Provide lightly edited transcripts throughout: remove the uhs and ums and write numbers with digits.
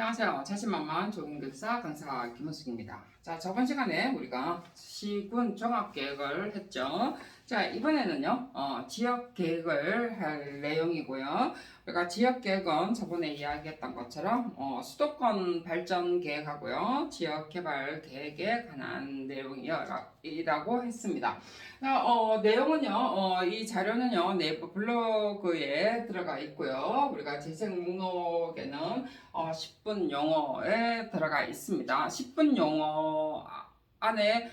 안녕하세요. 자신만만 조경교사 강사 김은숙입니다. 자, 저번 시간에 우리가 시군 종합계획을 했죠. 자, 이번에는요, 지역계획을 할 내용이고요. 우리가 지역계획은 저번에 이야기했던 것처럼, 수도권 발전 계획하고요, 지역개발 계획에 관한 내용이라고 했습니다. 내용은요, 이 자료는요, 네이버 블로그에 들어가 있고요. 우리가 재생 목록에는 10분 영어에 들어가 있습니다. 10분 영어 안에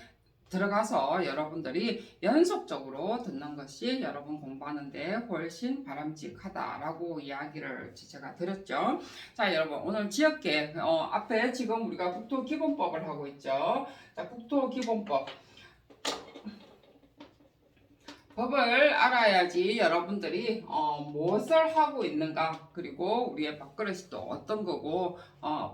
들어가서 여러분들이 연속적으로 듣는 것이 여러분 공부하는데 훨씬 바람직하다라고 이야기를 제가 드렸죠. 자, 여러분 오늘 지역계 앞에 지금 우리가 국토기본법을 하고 있죠. 자, 국토기본법 법을 알아야지 여러분들이 무엇을 하고 있는가, 그리고 우리의 밥그릇이 또 어떤 거고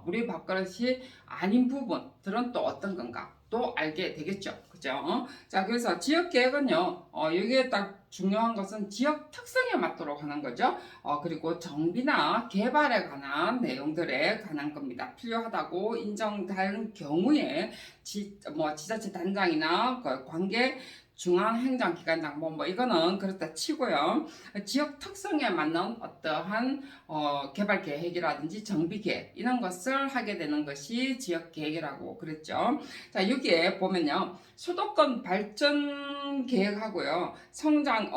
우리 밥그릇이 아닌 부분들은 또 어떤 건가 또 알게 되겠죠. 그죠? 자, 그래서 지역계획은요, 여기에 딱 중요한 것은 지역 특성에 맞도록 하는 거죠. 그리고 정비나 개발에 관한 내용들에 관한 겁니다. 필요하다고 인정된 경우에 지자체 단장이나 그 관계 중앙행정기관장 뭐 이거는 그렇다 치고요. 지역 특성에 맞는 어떠한 개발 계획이라든지 정비 계획 이런 것을 하게 되는 것이 지역 계획이라고 그랬죠. 자, 여기에 보면요, 수도권 발전 계획하고요, 성장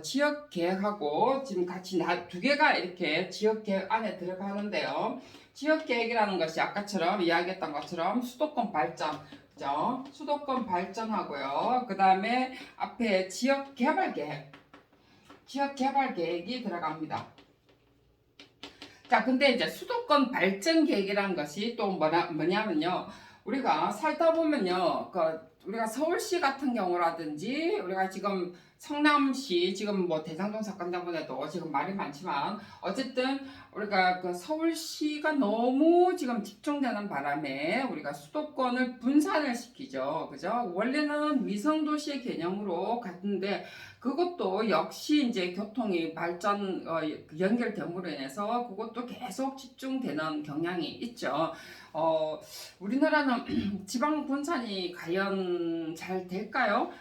지역 계획하고 지금 같이 두 개가 이렇게 지역 계획 안에 들어가는데요. 지역 계획이라는 것이 아까처럼 이야기했던 것처럼 수도권 발전, 그죠? 수도권 발전하고요. 그 다음에 앞에 지역 개발 계획, 지역 개발 계획이 들어갑니다. 자, 근데 이제 수도권 발전 계획이라는 것이 또 뭐냐면요, 우리가 살다 보면요, 우리가 서울시 같은 경우라든지 우리가 지금 성남시 지금 뭐 대장동 사건 때문에도 지금 말이 많지만 어쨌든 우리가 그 서울시가 너무 지금 집중되는 바람에 우리가 수도권을 분산을 시키죠. 그죠? 원래는 위성도시의 개념으로 갔는데 그것도 역시 이제 교통이 발전 연결됨으로 인해서 그것도 계속 집중되는 경향이 있죠. 우리나라는 지방 분산이 과연 잘 될까요?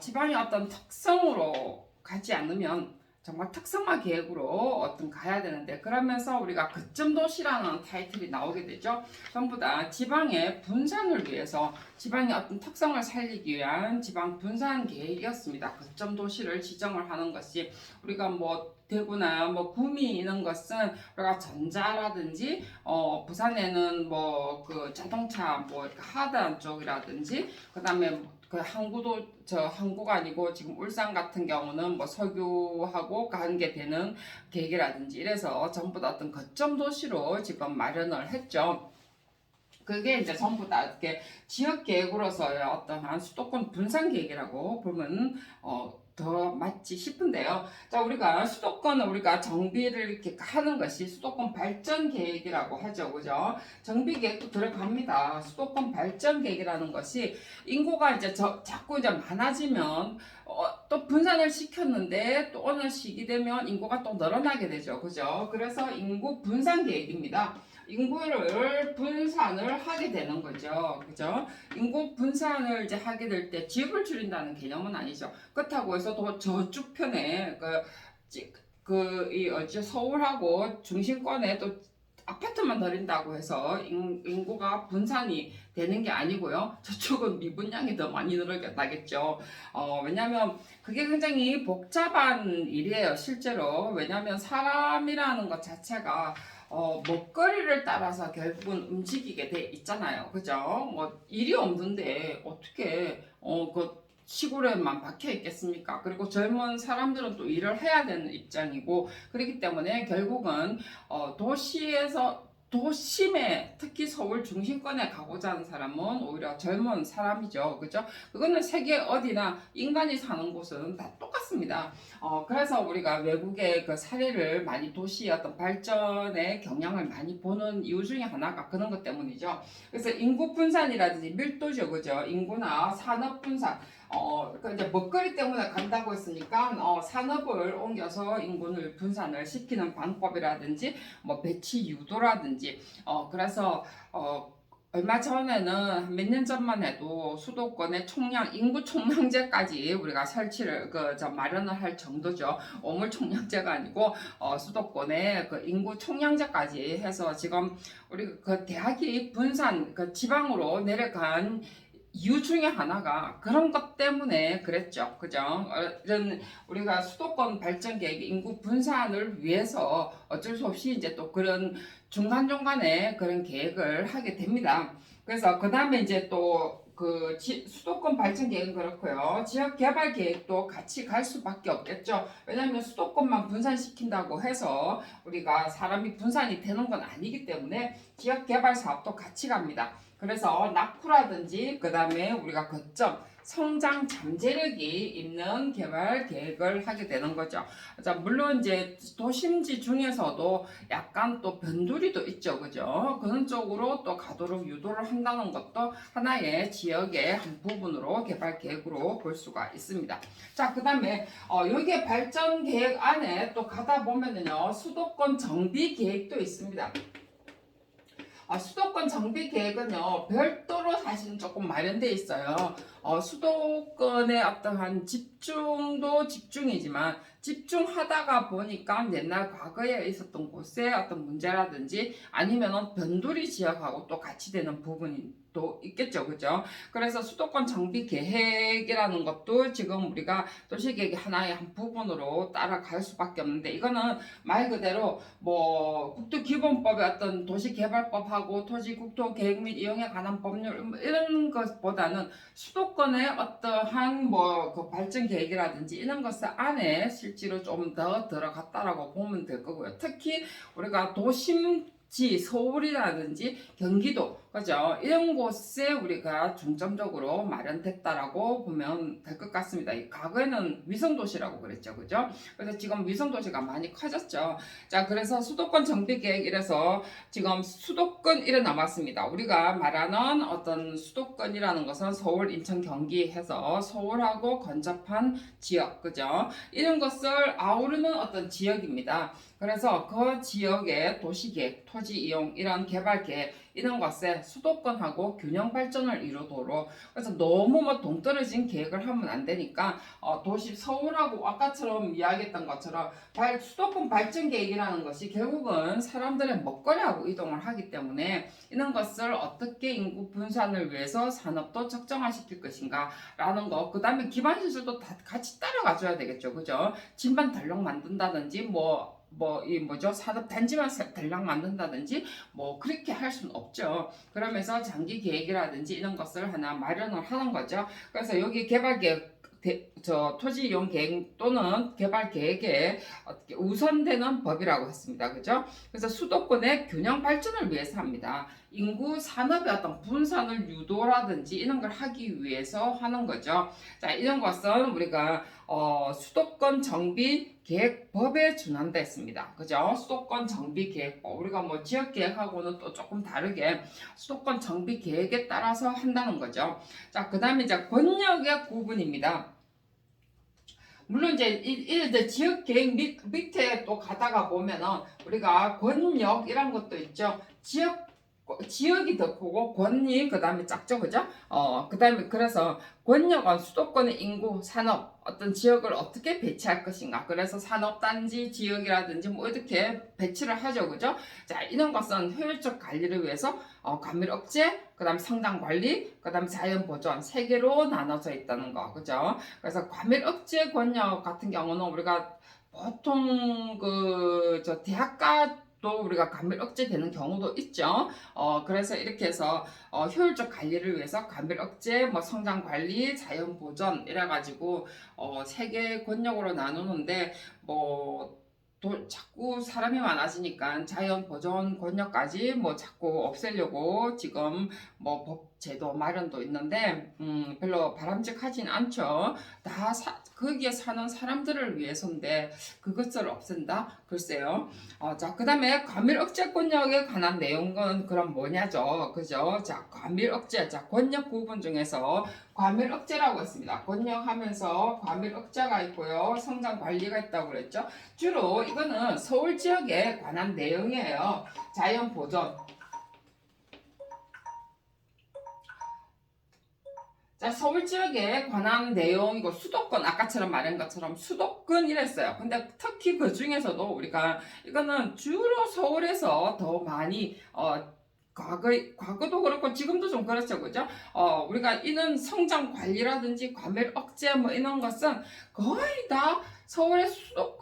지방의 어떤 특성으로 가지 않으면 정말 특성화 계획으로 가야 되는데, 그러면서 우리가 거점 도시라는 타이틀이 나오게 되죠. 전부 다 지방의 분산을 위해서 지방의 어떤 특성을 살리기 위한 지방 분산 계획이었습니다. 거점 도시를 지정을 하는 것이 우리가 뭐 대구나 뭐 구미 이런 것은 우리가 전자라든지 부산에는 뭐 그 자동차 뭐 이렇게 하단 쪽이라든지 그다음에 그 항구가 아니고 지금 울산 같은 경우는 뭐 석유하고 관계되는 계획이라든지 이래서 전부 다 어떤 거점 도시로 지금 마련을 했죠. 그게 이제 전부 다 이렇게 지역 계획으로서의 어떠한 수도권 분산 계획이라고 보면 더 맞지 싶은데요. 자, 우리가 수도권을 우리가 정비를 이렇게 하는 것이 수도권 발전 계획이라고 하죠. 그죠? 정비 계획도 들어갑니다. 수도권 발전 계획이라는 것이 인구가 이제 자꾸 이제 많아지면 또 분산을 시켰는데 또 어느 시기 되면 인구가 또 늘어나게 되죠. 그죠? 그래서 인구 분산 계획입니다. 인구를 분산을 하게 되는 거죠. 그죠? 인구 분산을 이제 하게 될 때 집을 줄인다는 개념은 아니죠. 그렇다고 해서 또 저쪽 편에 서울하고 중심권에 또 아파트만 들인다고 해서 인구가 분산이 되는 게 아니고요. 저쪽은 미분양이 더 많이 늘어나겠죠. 왜냐하면 그게 굉장히 복잡한 일이에요. 실제로. 왜냐하면 사람이라는 것 자체가 먹거리를 따라서 결국은 움직이게 돼 있잖아요. 그죠? 뭐 일이 없는데 어떻게 그 시골에만 박혀 있겠습니까? 그리고 젊은 사람들은 또 일을 해야 되는 입장이고, 그렇기 때문에 결국은 도심에 특히 서울 중심권에 가고자 하는 사람은 오히려 젊은 사람이죠. 그죠? 그거는 세계 어디나 인간이 사는 곳은 다 똑같습니다. 그래서 우리가 외국의 그 사례를 많이 도시의 어떤 발전에 경향을 많이 보는 이유 중에 하나가 그런 것 때문이죠. 그래서 인구 분산이라든지 밀도죠. 그죠? 인구나 산업 분산. 그러니까 이제 먹거리 때문에 간다고 했으니까 산업을 옮겨서 인구를 분산을 시키는 방법이라든지 뭐 배치 유도라든지 그래서 얼마 전에는 몇 년 전만 해도 수도권의 인구 총량제까지 우리가 설치를 마련을 할 정도죠. 오물 총량제가 아니고 수도권의 그 인구 총량제까지 해서 지금 우리 그 대학이 분산 지방으로 내려간 이유 중에 하나가 그런 것 때문에 그랬죠. 그죠? 이런 우리가 수도권 발전 계획 인구 분산을 위해서 어쩔 수 없이 이제 또 그런 중간중간에 그런 계획을 하게 됩니다. 그래서 그 다음에 이제 또 수도권 발전 계획은 그렇고요. 지역 개발 계획도 같이 갈 수밖에 없겠죠. 왜냐하면 수도권만 분산시킨다고 해서 우리가 사람이 분산이 되는 건 아니기 때문에 지역 개발 사업도 같이 갑니다. 그래서 낙후라든지 그 다음에 우리가 거점 성장 잠재력이 있는 개발 계획을 하게 되는 거죠. 자, 물론 이제 도심지 중에서도 약간 또 변두리도 있죠. 그죠? 그런 쪽으로 또 가도록 유도를 한다는 것도 하나의 지역의 한 부분으로 개발 계획으로 볼 수가 있습니다. 자, 그 다음에 여기에 발전 계획 안에 또 가다 보면은요, 수도권 정비 계획도 있습니다. 수도권 정비 계획은요, 별도로 사실은 조금 마련되어 있어요. 수도권의 어떠한 집중도 집중이지만, 집중하다가 보니까 옛날 과거에 있었던 곳에 어떤 문제라든지 아니면은 변두리 지역하고 또 같이 되는 부분이 또 있겠죠. 그죠? 그래서 수도권 정비 계획이라는 것도 지금 우리가 도시계획의 하나의 한 부분으로 따라갈 수밖에 없는데, 이거는 말 그대로 뭐 국토기본법의 어떤 도시개발법하고 토지국토계획 및 이용에 관한 법률 이런 것보다는 수도권의 어떠한 그 발전 계획이라든지 이런 것을 안에 실제로 좀 더 들어갔다라고 보면 될 거고요. 특히 우리가 도심지 서울이라든지 경기도 그죠? 이런 곳에 우리가 중점적으로 마련됐다라고 보면 될 것 같습니다. 과거에는 위성도시라고 그랬죠. 그죠? 그래서 지금 위성도시가 많이 커졌죠. 자, 그래서 수도권 정비 계획 이래서 지금 수도권 이래 남았습니다. 우리가 말하는 어떤 수도권이라는 것은 서울, 인천, 경기 해서 서울하고 근접한 지역, 그죠? 이런 것을 아우르는 어떤 지역입니다. 그래서 그 지역의 도시계획, 토지 이용, 이런 개발 계획, 이런 것에 수도권하고 균형 발전을 이루도록 그래서 너무 동떨어진 계획을 하면 안 되니까 도시 서울하고 아까처럼 이야기했던 것처럼 수도권 발전 계획이라는 것이 결국은 사람들의 먹거리하고 이동을 하기 때문에 이런 것을 어떻게 인구 분산을 위해서 산업도 적정화시킬 것인가 라는 거, 그 다음에 기반 시설도 다 같이 따라가줘야 되겠죠. 그죠? 집만 덜렁 만든다든지 산업 단지만 덜렁 만든다든지 그렇게 할 수는 없죠. 그러면서 장기 계획이라든지 이런 것을 하나 마련을 하는 거죠. 그래서 여기 개발 계획 토지 이용 계획 또는 개발 계획에 우선되는 법이라고 했습니다. 그죠? 그래서 수도권의 균형 발전을 위해서 합니다. 인구 산업의 어떤 분산을 유도라든지 이런 걸 하기 위해서 하는 거죠. 자, 이런 것은 우리가 수도권 정비 계획법에 준한다 했습니다. 그죠? 수도권 정비 계획법. 우리가 지역 계획하고는 또 조금 다르게 수도권 정비 계획에 따라서 한다는 거죠. 자, 그 다음에 이제 권역의 구분입니다. 물론 이제 지역 계획 밑에 또 가다가 보면은 우리가 권역이란 것도 있죠. 지역이 더 크고 권이 그 다음에 작죠. 그죠? 그 다음에 그래서 권역은 수도권의 인구, 산업, 어떤 지역을 어떻게 배치할 것인가. 그래서 산업단지 지역이라든지 이렇게 배치를 하죠. 그죠? 자, 이런 것은 효율적 관리를 위해서 과밀 억제, 그 다음에 성장 관리, 그 다음에 자연 보존 세 개로 나눠져 있다는 거. 그죠? 그래서 과밀 억제 권역 같은 경우는 우리가 보통 대학가 또 우리가 과밀 억제되는 경우도 있죠. 그래서 이렇게 해서 효율적 관리를 위해서 과밀 억제, 성장 관리, 자연 보존 이래가지고 세 개 권역으로 나누는데 자꾸 사람이 많아지니까 자연 보존 권역까지 자꾸 없애려고 지금 법 제도 마련도 있는데 별로 바람직하진 않죠. 거기에 사는 사람들을 위해서인데 그것을 없앤다? 글쎄요. 자, 그 다음에 과밀 억제 권역에 관한 내용은 그럼 뭐냐죠. 그죠? 자, 과밀 억제, 자, 권역 구분 중에서 과밀 억제라고 했습니다. 번역하면서 과밀 억제가 있고요. 성장 관리가 있다고 그랬죠. 주로 이거는 서울 지역에 관한 내용이에요. 자연 보존. 자, 서울 지역에 관한 내용이고 수도권 아까처럼 말한 것처럼 수도권 이랬어요. 근데 특히 그 중에서도 우리가 이거는 주로 서울에서 더 많이 과거도 그렇고 지금도 좀 그렇죠, 그죠? 우리가 이런 성장 관리라든지 과밀 억제 뭐 이런 것은 거의 다 서울의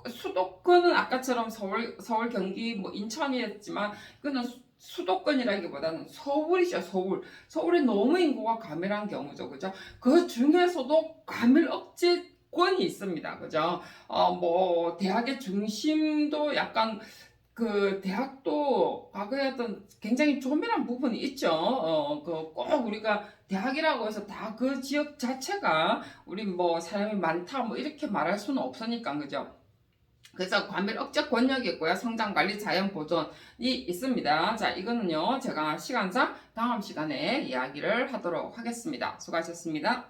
수도권은 아까처럼 서울 경기 뭐 인천이었지만 그는 수도권이라기보다는 서울이죠, 서울. 서울에 너무 인구가 과밀한 경우죠, 그죠? 그 중에서도 과밀 억제권이 있습니다, 그죠? 뭐 대학의 중심도 약간 그 대학도 과거에 어떤 굉장히 조밀한 부분이 있죠. 그 꼭 우리가 대학이라고 해서 다 그 지역 자체가 우리 뭐 사람이 많다 뭐 이렇게 말할 수는 없으니까 그죠. 그래서 과밀 억제 권역이 있고요. 성장 관리 자연 보존이 있습니다. 자, 이거는요. 제가 시간상 다음 시간에 이야기를 하도록 하겠습니다. 수고하셨습니다.